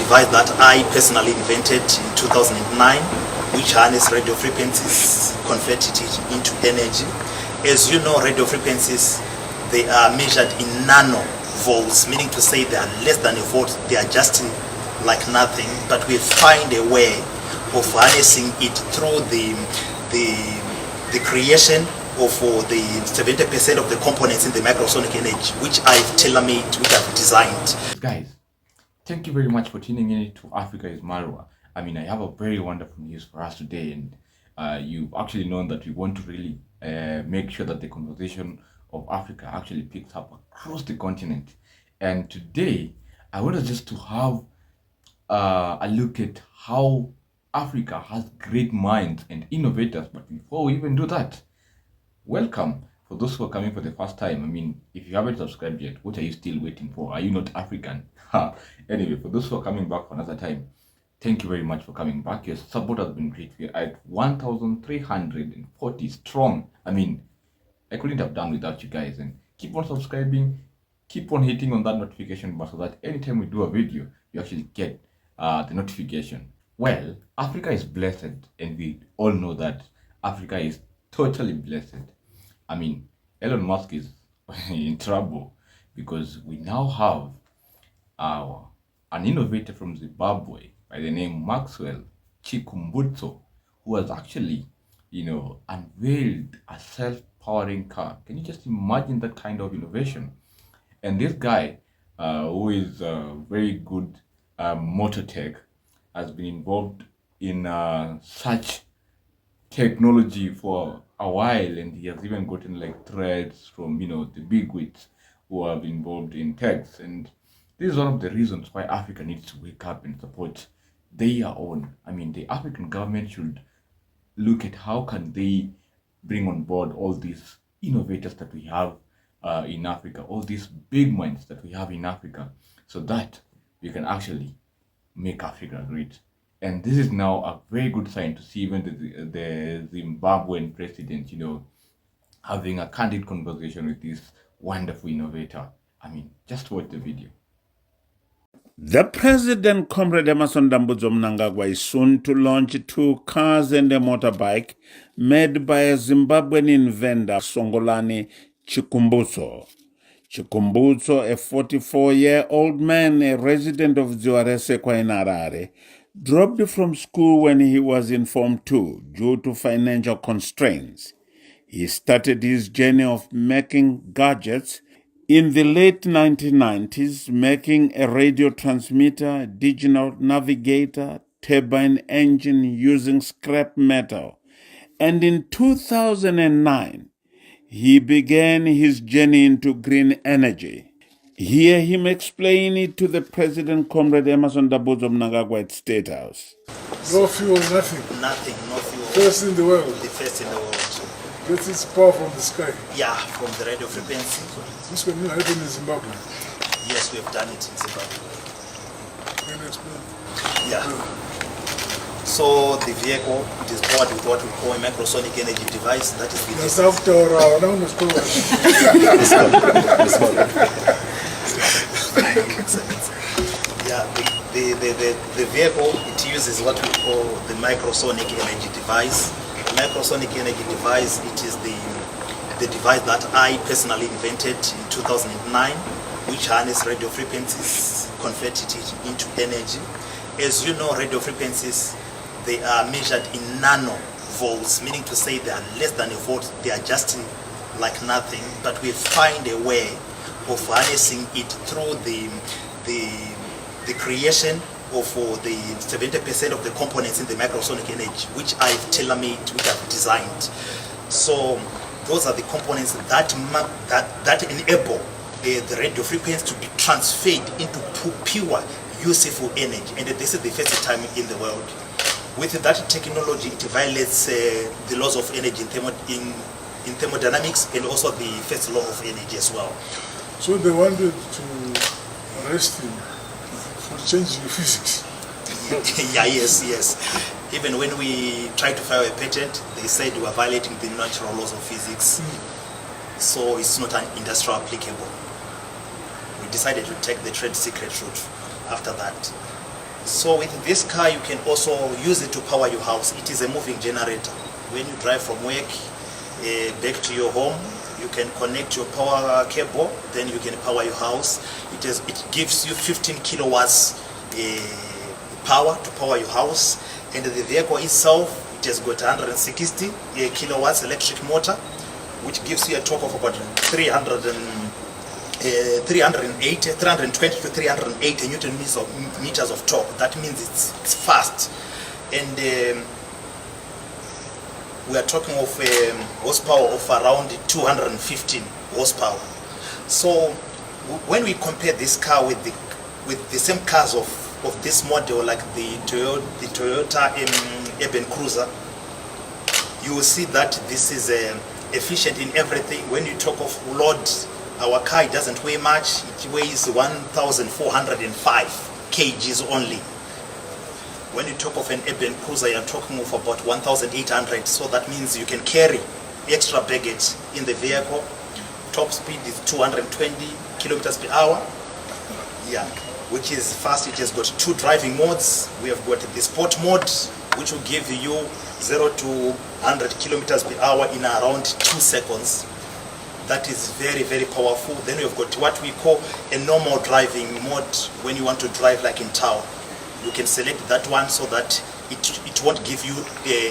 device that I personally invented in 2009, which harness radio frequencies, converted it into energy. As you know, radio frequencies, they are measured in nanovolts, meaning to say they are less than a volt. They are just like nothing, but we find a way of harnessing it through the creation of the 70% of the components in the microsonic energy, which I've tailor-made, which I've designed. Guys, thank you very much for tuning in to Africa is Marwa. I mean, I have a very wonderful news for us today, and you've actually known that we want to really make sure that the conversation of Africa actually picks up across the continent. And today, I want us just to have a look at how Africa has great minds and innovators. But before we even do that, welcome for those who are coming for the first time. I mean, if you haven't subscribed yet, what are you still waiting for? Are you not African? Anyway, for those who are coming back for another time, thank you very much for coming back. Your support has been great. We're at 1,340 strong. I mean, I couldn't have done without you guys. And keep on subscribing, keep on hitting on that notification button so that anytime we do a video, you actually get the notification. Well, Africa is blessed, and we all know that Africa is totally blessed. I mean, Elon Musk is in trouble because we now have an innovator from Zimbabwe by the name Maxwell Chikumbutso, who has actually, unveiled a self-powering car. Can you just imagine that kind of innovation? And this guy, who is very good motor tech, has been involved in such technology for a while, and he has even gotten like threads from the big wigs who have been involved in techs. And this is one of the reasons why Africa needs to wake up and support their own. I mean, the African government should look at how can they bring on board all these innovators that we have in Africa, all these big minds that we have in Africa, so that we can actually make Africa great. And this is now a very good sign to see even the Zimbabwean president, having a candid conversation with this wonderful innovator. I mean, just watch the video. The president, Comrade Emerson Dambudzo Mnangagwa, is soon to launch 2 cars and a motorbike made by a Zimbabwean inventor, Songolani Chikumbutso. Chikumbutso, a 44-year-old man, a resident of Dziwaresekwa in Harare, dropped from school when he was in Form 2 due to financial constraints. He started his journey of making gadgets in the late 1990s, making a radio transmitter, digital navigator, turbine engine using scrap metal. And in 2009, he began his journey into green energy. Hear him explain it to the President, Comrade Emerson Dambudzo Mnangagwa at State House. No fuel, nothing. Nothing, no fuel. First in the world. The first in the world. Gets its power from the sky. Yeah, from the radio frequency. This can happen in Zimbabwe. Yes, we have done it in Zimbabwe. Can you explain? Yeah. So the vehicle, it is powered with what we call a microsonic energy device. That is the yeah, the vehicle, it uses what we call the microsonic energy device. The microsonic energy device, it is the device that I personally invented in 2009, which harness radio frequencies, converted it into energy. As you know, radio frequencies, they are measured in nanovolts, meaning to say they are less than a volt. They are just like nothing, but we find a way of harnessing it through the creation of the 70% of the components in the microsonic energy, which I've tailor-made, which I've designed. So those are the components that enable the radio frequency to be transferred into pure, useful energy. And this is the first time in the world. With that technology, it violates the laws of energy in thermodynamics, and also the first law of energy as well. So they wanted to arrest him for changing physics. Yeah, yes. Even when we tried to file a patent, they said we were violating the natural laws of physics. So it's not an industrial applicable. We decided to take the trade secret route after that. So with this car, you can also use it to power your house. It is a moving generator. When you drive from work back to your home, you can connect your power cable, then you can power your house. It gives you 15 kilowatts power to power your house. And the vehicle itself, it has got 160 kilowatts electric motor, which gives you a torque of about 320 to 380 Newton meters of torque. That means it's fast. And we are talking of horsepower of around 215 horsepower. So when we compare this car with the same cars of this model, like the Toyota Urban Cruiser, you will see that this is efficient in everything. When you talk of load, our car, it doesn't weigh much. It weighs 1,405 kgs only. When you talk of an urban cruiser, you're talking of about 1,800. So that means you can carry extra baggage in the vehicle. Top speed is 220 kilometers per hour. Yeah, which is fast. It has got 2 driving modes. We have got the sport mode, which will give you 0 to 100 kilometers per hour in around 2 seconds. That is very, very powerful. Then we've got what we call a normal driving mode when you want to drive like in town. You can select that one so that it won't give you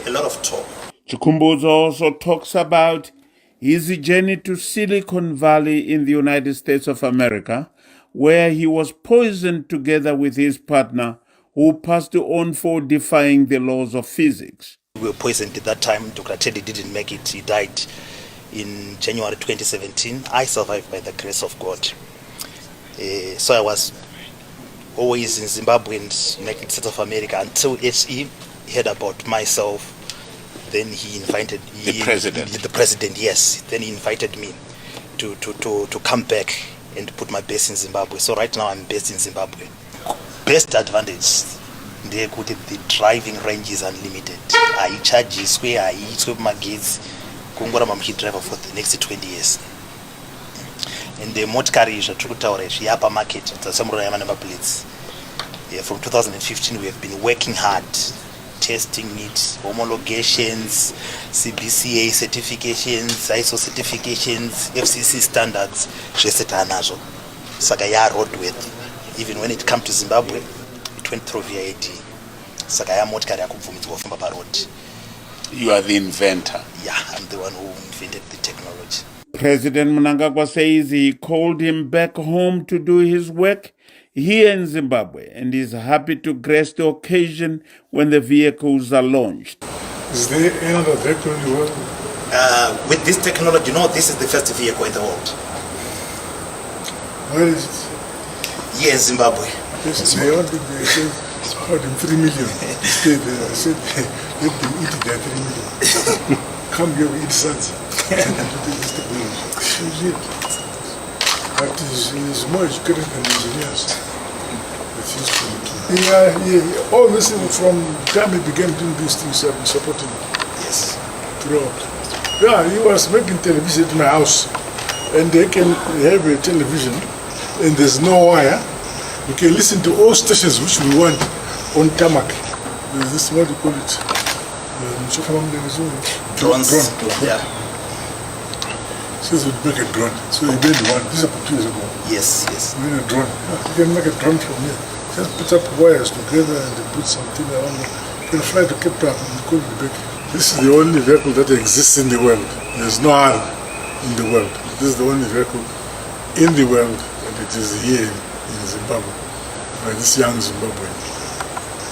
a lot of torque. Chikumbuzo also talks about his journey to Silicon Valley in the United States of America, where he was poisoned together with his partner, who passed on for defying the laws of physics. We were poisoned at that time. Dr. Teddy didn't make it. He died in January 2017. I survived by the grace of God. So I was always in Zimbabwe and United States of America until SE heard about myself. Then he invited the president, yes. Then he invited me to come back and put my base in Zimbabwe. So right now I'm based in Zimbabwe. Best advantage, the driving range is unlimited. I charge square, I eat my gates. Kungora mamki driver for the next 20 years. And the motor carriage at the upper market, the Samurai number plates. From 2015, we have been working hard, testing it, homologations, CBCA certifications, ISO certifications, FCC standards. Sagaya roadworthy. Even when it comes to Zimbabwe, it went through VID. Sagaya motor carrier road. You are the inventor. Yeah, I'm the one who invented the technology. President Mnangagwa says he called him back home to do his work here in Zimbabwe and is happy to grace the occasion when the vehicles are launched. Is there another vehicle in the world? With this technology, no, this is the first vehicle in the world. Where is it? Here in Zimbabwe. Yes, they want to be about 3 million. Stay there. I said, let them eat their 3 million. Come here, we eat sons. But he's more educated than engineers. Yeah. All this from the time he began doing these things, I've been supporting him. Yes. Throughout. Yeah, he was making television at my house. And they can have a television and there's no wire. We can listen to all stations which we want on tarmac. There's this, what do you call it? Drones. Drone. Yeah. So we make a drone. So he made one. This is about 2 years ago. Yes. We made a drone. You can make a drone from here. Just put up wires together and put something around. You can fly to Cape Town and call it back. This is the only vehicle that exists in the world. There's no other in the world. This is the only vehicle in the world, and it is here in Zimbabwe by this young Zimbabwean.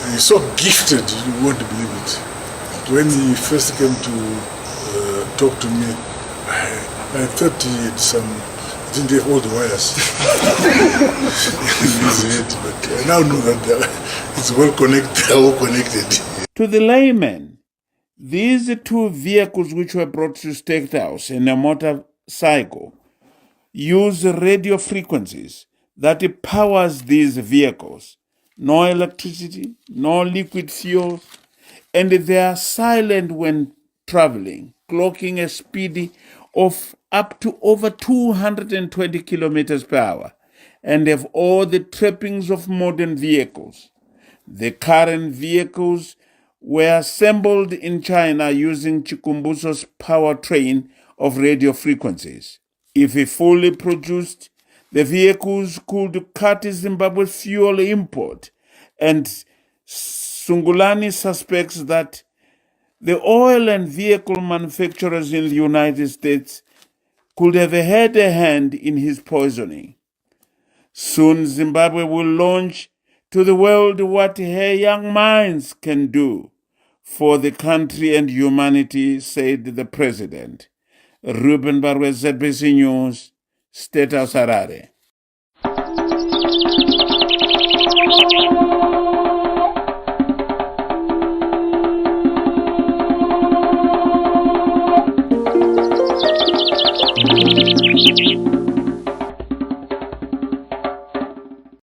And he's so gifted, you won't believe it. When he first came to talk to me, I thought he had didn't have all the wires in his head, but I now know that it's well connected. To the layman, these 2 vehicles which were brought to State House and a motorcycle use radio frequencies that powers these vehicles. No electricity, no liquid fuel, and they are silent when traveling, clocking a speed of up to over 220 kilometers per hour, and have all the trappings of modern vehicles. The current vehicles were assembled in China using Chikumbuso's powertrain of radio frequencies. If fully produced, the vehicles could cut Zimbabwe's fuel import, and Sungulani suspects that the oil and vehicle manufacturers in the United States could have had a hand in his poisoning. Soon Zimbabwe will launch to the world what her young minds can do for the country and humanity, said the president. Ruben Barwe, ZBC News, State House Harare.